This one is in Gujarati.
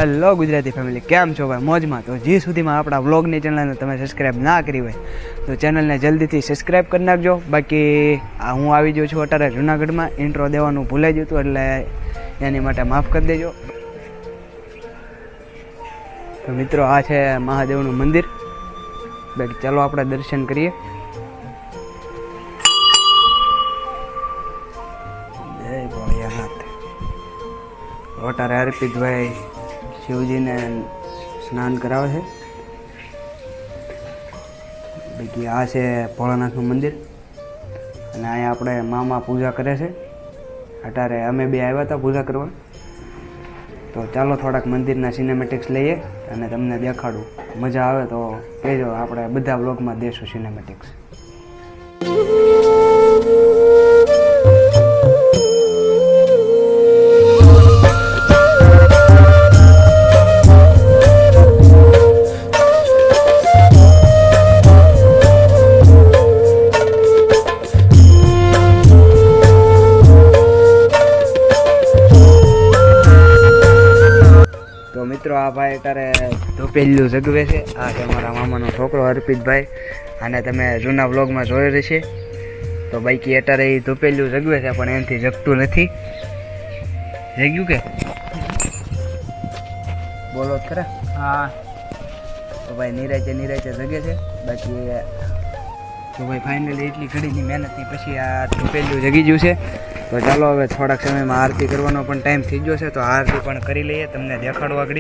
હેલો ગુજરાતી ફેમિલી, કેમ છો ભાઈ? મોજમાં? તો જે સુધીમાં આપણા વ્લોગની ચેનલને તમે સબસ્ક્રાઈબ ના કરી હોય તો ચેનલને જલ્દીથી સબસ્ક્રાઈબ કરી નાખજો. બાકી હું આવી ગયો છું અત્યારે જૂનાગઢમાં. ઇન્ટ્રો દેવાનું ભૂલાઈ ગયું હતું એટલે એની માટે માફ કરી દેજો. તો મિત્રો, આ છે મહાદેવનું મંદિર. બાકી ચાલો આપણે દર્શન કરીએ. જય ભોળિયાનાથ. અત્યારે અર્પિતભાઈ શિવજીને સ્નાન કરાવે છે. બાકી આ છે ભોળાનાથનું મંદિર અને અહીંયા આપણે મામા પૂજા કરે છે. અત્યારે અમે બે આવ્યા હતા પૂજા કરવા. તો ચાલો થોડાક મંદિરના સિનેમેટિક્સ લઈએ અને તમને દેખાડું. મજા આવે તો કહેજો, આપણે બધા બ્લોગમાં દેશું સિનેમેટિક્સ. તો મિત્રો, આ ભાઈ અત્યારે ધોપેલું જગવે છે. આ છે મારા મામાનો છોકરો અર્પિતભાઈ. આને તમે જૂના વ્લોગમાં જોઈ રહેશે. તો બાકી અત્યારે એ ધોપેલું જગવે છે પણ એનાથી જગતું નથી. જગ્યું કે બોલો ખરા? હા. તો ભાઈ નિરાચે જગે છે. બાકી તો ભાઈ ફાઇનલી એટલી ઘડીની મહેનતની પછી આ ધોપેલું જગી ગયું છે. તો ચાલો હવે થોડાક સમયમાં આરતી કરવાનો પણ ટાઈમ થઈ ગયો છે. તો આરતી પણ કરી લઈએ, તમને દેખાડવા આગળ.